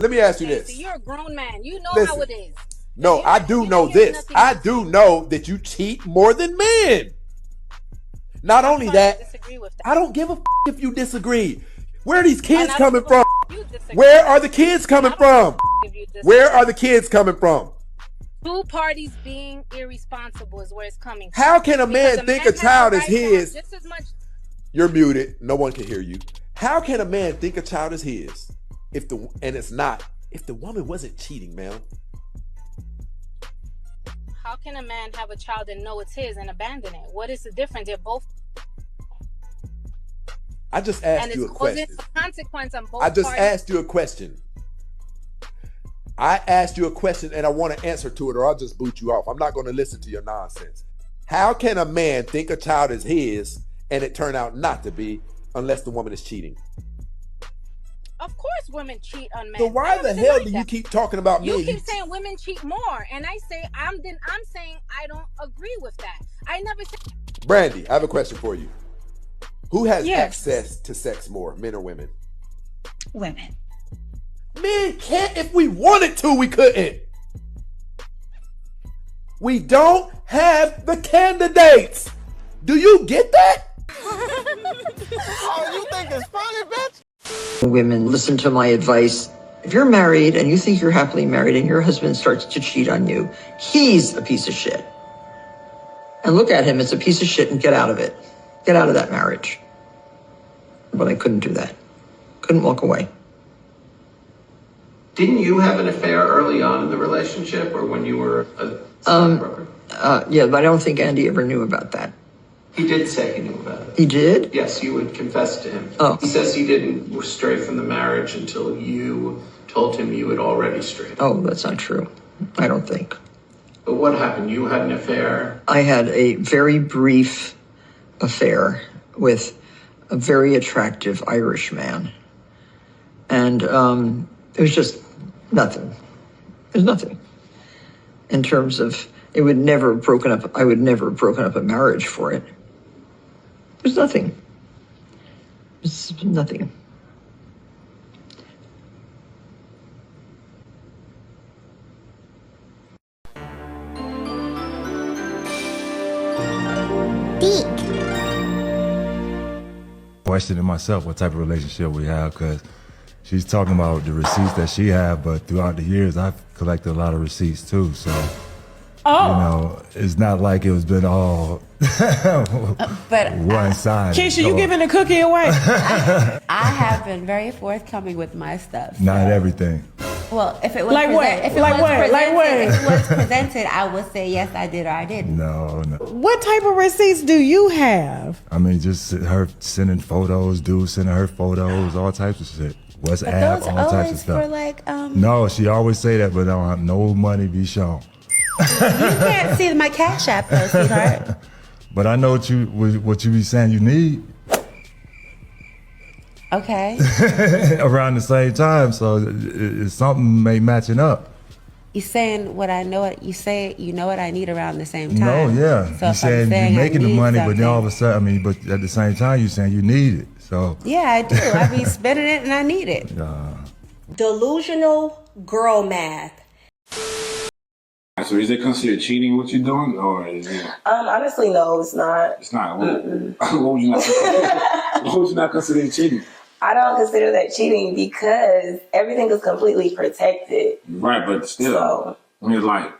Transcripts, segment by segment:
Let me ask you Okay, this. so you're a grown man. You know Listen. how it is. No, I do know this. I do know that you cheat more than men. Not only that, disagree with that. I don't give a if you disagree. Where are these kids And I don't coming give a from? you disagree. Where are the kids coming I don't from? if you disagree. Where are the kids coming from? Two parties being irresponsible is where it's coming from. How can a man think a child is his? Just as much. You're muted. No one can hear you. How can a man think a child is his and it's not if the woman wasn't cheating, ma'am? How can a man have a child and know it's his and abandon it? What is the difference? They're both. I just asked you a question. Consequence on both I just parties. asked you a question. I asked you a question and I want to answer to it or I'll just boot you off. I'm not going to listen to your nonsense. How can a man think a child is his and it turn out not to be unless the woman is cheating? Of course women cheat on men. So why the hell do you keep talking about me? You keep saying women cheat more, and I say I'm saying I don't agree with that. I never said. Brandy, I have a question for you. Who has access to sex more, men or women? Women. Men can't. If we wanted to, we couldn't. We don't have the candidates. Do you get that? Oh, you think it's funny, bitch? Women, listen to my advice. If you're married and you think you're happily married and your husband starts to cheat on you, he's a piece of shit. And look at him as a piece of shit and get out of it. Get out of that marriage. But I couldn't do that. Couldn't walk away. Didn't you have an affair early on in the relationship or when you were a stockbroker? Yeah, but I don't think Andy ever knew about that. He did say he knew about it. He did? Yes, you would confess to him. Oh. He says he didn't stray from the marriage until you told him you had already strayed. Oh, that's not true. I don't think. But what happened? You had an affair? I had a very brief affair with a very attractive Irish man. And it was just nothing. It was nothing. In terms of, it would never have broken up, I would never have broken up a marriage for it. It was nothing. It was nothing. Questioning myself what type of relationship we have, because she's talking about the receipts that she have, but throughout the years I've collected a lot of receipts too, so you know, it's not like it was been all but one side. Keisha, you giving the cookie away? I have been very forthcoming with my stuff. So. Not everything. Well, if it was Like what? If it was presented, I would say yes, I did or I didn't. No. What type of receipts do you have? I mean, just her sending photos, dudes sending her photos, all types of shit. WhatsApp, all types of stuff. For like, No, she always say that, but no money be shown. You can't see my Cash App though, sweetheart. But I know what you be saying you need. Okay. Around the same time, so it's something may matching up. You saying what I know? You say you know what I need around the same time. No, yeah. So you saying you're making the money, something, but then all of a sudden, I mean, but at the same time, you saying you need it. So yeah, I do. I be spending it and I need it. Delusional girl math. So is it considered cheating what you're doing, or is it? Honestly, no, it's not. It's not. What would you not consider? What would you not consider cheating? I don't consider that cheating because everything is completely protected. Right, but still, I mean, like,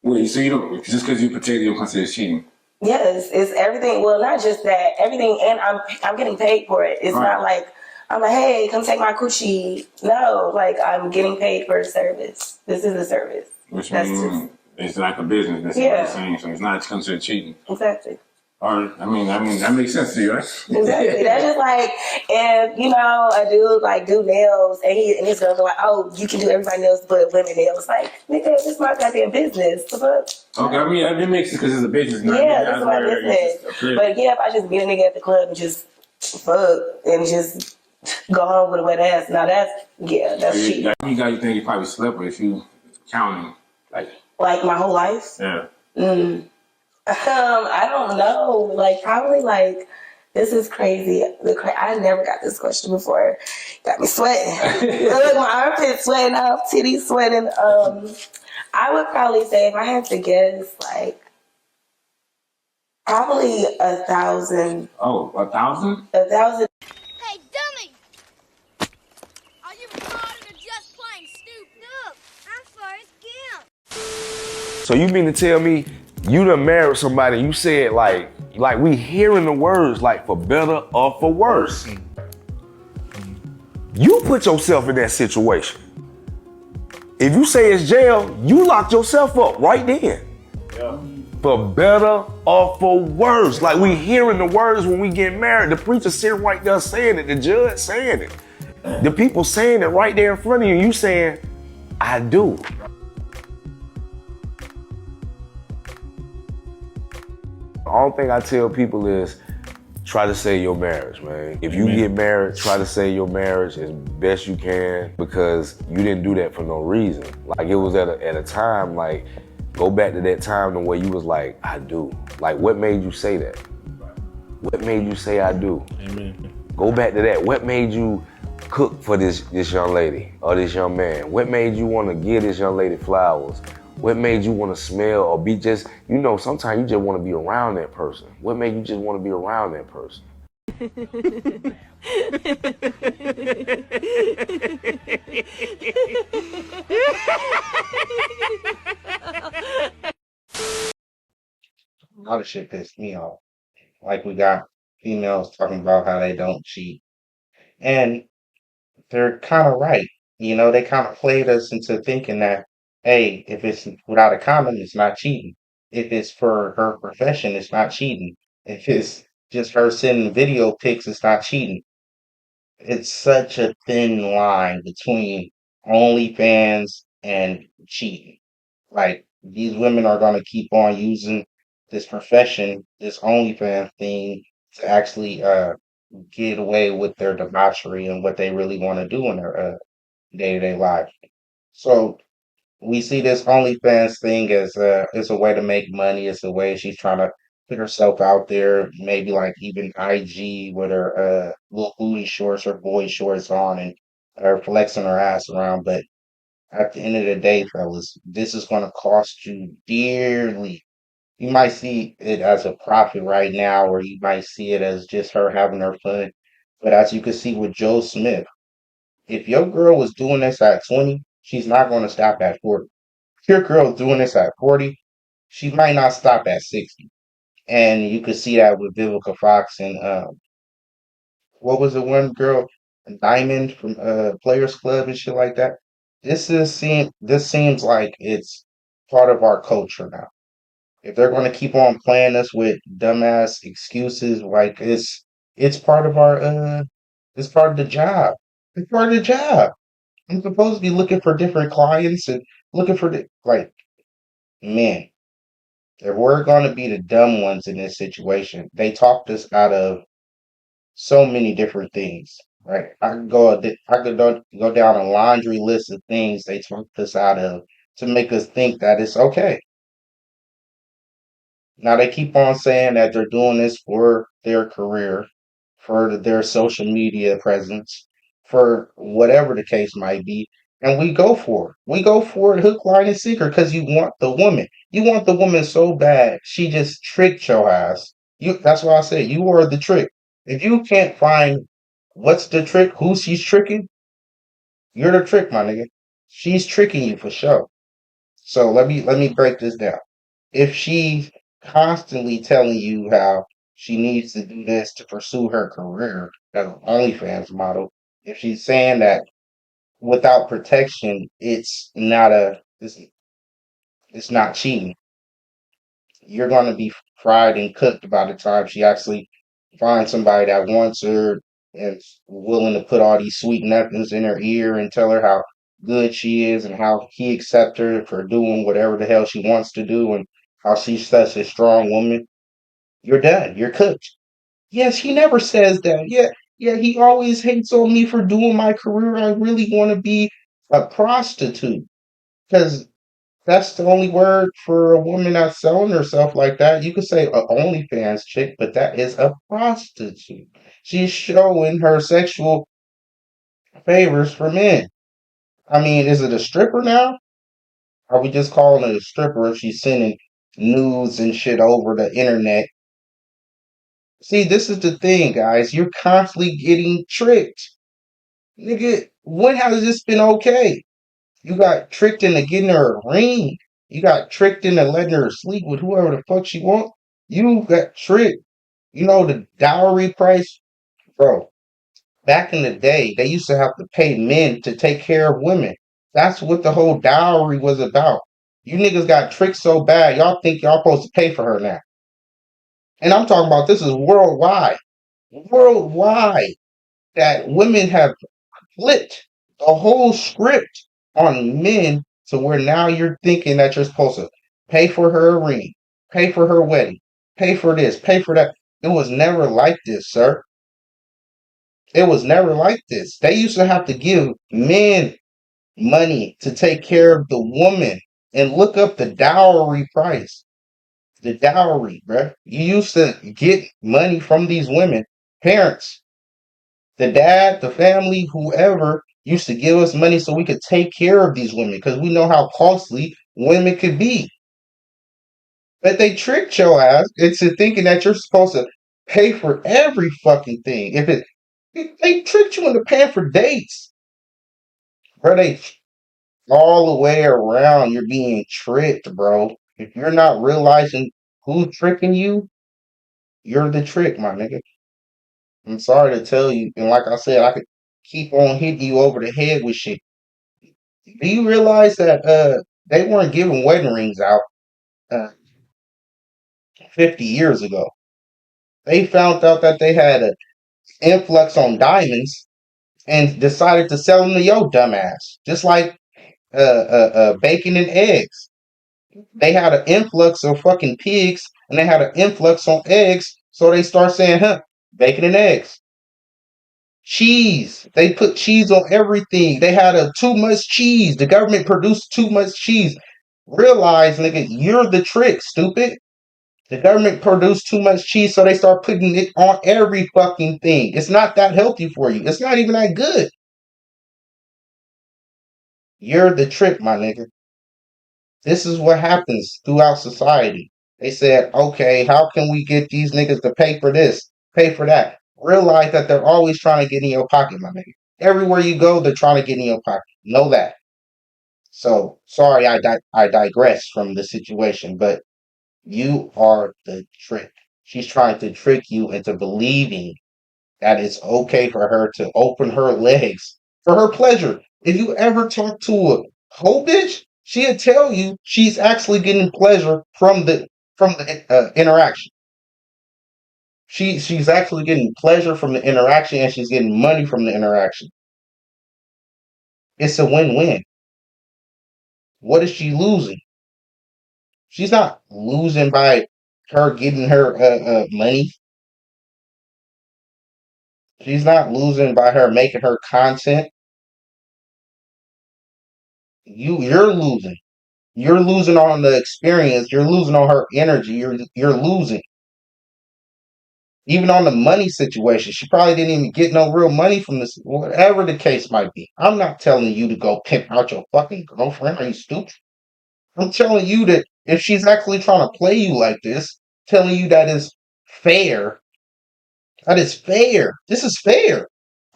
wait, so you don't just because you protect, you don't consider it cheating? Yes, it's everything. Well, not just that, everything, and I'm getting paid for it. It's not like I'm like, hey, come take my coochie. No, like I'm getting paid for a service. This is a service. Which means it's like a business. That's what you're saying. So it's not considered cheating. Exactly. Or I mean that makes sense to you, right? Exactly. That's just like if a dude like do nails and his girls are like, oh, you can do everybody nails but women nails. Like, nigga, this is my goddamn business. The fuck? Okay, I mean it makes sense because it's a business. Yeah, that's my business. But yeah, if I just meet a nigga at the club and just fuck and just go home with a wet ass, now that's cheating. You think you probably slept with if you counting like my whole life? Yeah. I don't know. Like probably like This is crazy. I never got this question before. Got me sweating. Look, my armpits sweating off, titties sweating. I would probably say, if I had to guess, like probably 1,000. Oh, 1,000? 1,000. Hey, dummy! Are you retarded or just plain stupid? Look, I'm Forrest Gump. So you mean to tell me you done married somebody, you said like we hearing the words like for better or for worse. You put yourself in that situation. If you say it's jail, you locked yourself up right then. Yeah. For better or for worse. Like we hearing the words when we get married. The preacher sitting right there saying it, the judge saying it. The people saying it right there in front of you, you saying, I do. The only thing I tell people is try to save your marriage, man. If you get married, try to save your marriage as best you can, because you didn't do that for no reason. Like it was at a time, like go back to that time the way you was like, I do. Like what made you say that? What made you say I do? Amen. Go back to that. What made you cook for this young lady or this young man? What made you want to give this young lady flowers? What made you want to smell or be just, sometimes you just want to be around that person. What made you just want to be around that person? A lot of shit pissed me off. Like we got females talking about how they don't cheat. And they're kind of right. They kind of played us into thinking that, hey, if it's without a condom, it's not cheating. If it's for her profession, it's not cheating. If it's just her sending video pics, it's not cheating. It's such a thin line between OnlyFans and cheating. Like these women are going to keep on using this profession, this OnlyFans thing, to actually get away with their debauchery and what they really want to do in their day-to-day life. So we see this OnlyFans thing as a way to make money. It's a way she's trying to put herself out there, maybe like even IG with her little booty shorts or boy shorts on and her flexing her ass around. But at the end of the day, fellas, this is going to cost you dearly. You might see it as a profit right now, or you might see it as just her having her fun. But as you can see with Joe Smith, if your girl was doing this at 20, she's not going to stop at 40. If your girl's doing this at 40, she might not stop at 60. And you could see that with Vivica Fox and what was the one girl, Diamond from Players Club and shit like that. This seems like it's part of our culture now. If they're going to keep on playing us with dumbass excuses, like it's part of our it's part of the job. It's part of the job. I'm supposed to be looking for different clients and looking for like, man, if we're going to be the dumb ones in this situation, they talked us out of so many different things, right? I could go down a laundry list of things they talked us out of to make us think that it's okay. Now they keep on saying that they're doing this for their career, for their social media presence, for whatever the case might be. And we go for it. We go for it hook, line, and sinker because you want the woman. You want the woman so bad, she just tricked your ass. That's why I say you are the trick. If you can't find what's the trick, who she's tricking, you're the trick, my nigga. She's tricking you for sure. So let me break this down. If she's constantly telling you how she needs to do this to pursue her career as an OnlyFans model, if she's saying that without protection, it's not cheating. You're going to be fried and cooked by the time she actually finds somebody that wants her and is willing to put all these sweet nothings in her ear and tell her how good she is and how he accepts her for doing whatever the hell she wants to do and how she's such a strong woman. You're done. You're cooked. Yes, he never says that. Yeah, he always hates on me for doing my career. I really want to be a prostitute. Because That's the only word for a woman that's selling herself like that. You could say a OnlyFans chick, but that is a prostitute. She's showing her sexual favors for men. I mean, is it a stripper now? Are we just calling it a stripper if she's sending nudes and shit over the internet? See, this is the thing, guys. You're constantly getting tricked. Nigga, when has this been okay? You got tricked into getting her a ring. You got tricked into letting her sleep with whoever the fuck she want. You got tricked. You know the dowry price? Bro, back in the day, they used to have to pay men to take care of women. That's what the whole dowry was about. You niggas got tricked so bad, y'all think y'all supposed to pay for her now. And I'm talking about this is worldwide. Worldwide. That women have flipped the whole script on men to where now you're thinking that you're supposed to pay for her ring, pay for her wedding, pay for this, pay for that. It was never like this, sir. It was never like this. They used to have to give men money to take care of the woman and look up the dowry price. The dowry, bruh. You used to get money from these women, parents, the dad, the family, whoever used to give us money so we could take care of these women because we know how costly women could be. But they tricked your ass into thinking that you're supposed to pay for every fucking thing. They tricked you into paying for dates, bro. They all the way around. You're being tricked, bro. If you're not realizing who's tricking you, you're the trick, my nigga. I'm sorry to tell you, and like I said, I could keep on hitting you over the head with shit. Do you realize that they weren't giving wedding rings out uh, 50 years ago? They found out that they had an influx on diamonds and decided to sell them to your dumbass. Just like bacon and eggs. They had an influx of fucking pigs and they had an influx on eggs, so they start saying, huh, bacon and eggs. Cheese. They put cheese on everything. They had too much cheese. The government produced too much cheese. Realize, nigga, you're the trick, stupid. The government produced too much cheese, so they start putting it on every fucking thing. It's not that healthy for you. It's not even that good. You're the trick, my nigga. This is what happens throughout society. They said, okay, how can we get these niggas to pay for this, pay for that? Realize that they're always trying to get in your pocket, my nigga. Everywhere you go, they're trying to get in your pocket. Know that. So sorry, I digress from the situation, but you are the trick. She's trying to trick you into believing that it's okay for her to open her legs for her pleasure. If you ever talk to a hoe bitch, she'll tell you she's actually getting pleasure from the interaction. She's actually getting pleasure from the interaction and she's getting money from the interaction. It's a win-win. What is she losing? She's not losing by her getting her money. She's not losing by her making her content. You're losing. You're losing on the experience. You're losing on her energy. You're losing. Even on the money situation, she probably didn't even get no real money from this. Whatever the case might be, I'm not telling you to go pimp out your fucking girlfriend. Are you stupid? I'm telling you that if she's actually trying to play you like this, telling you that is fair. That is fair. This is fair.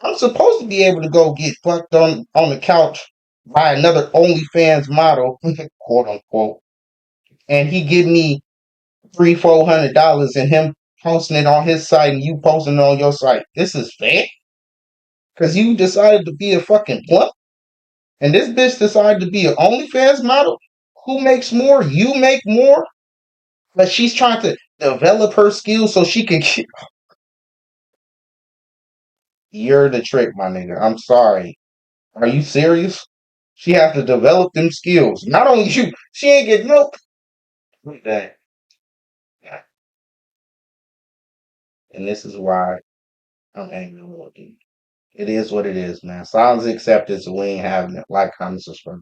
I'm supposed to be able to go get fucked on the couch by another OnlyFans model, quote unquote, and he give me $300-400 and him posting it on his site and you posting it on your site. This is fair because you decided to be a fucking plump, and this bitch decided to be an OnlyFans model. Who makes more? You make more, but she's trying to develop her skills so she can. You're the trick, my nigga. I'm sorry. Are you serious? She has to develop them skills. Not only you, she ain't getting no. That. And this is why I'm angry with you. It is what it is, man. Silence acceptance. We ain't having it. Like, comment, subscribe.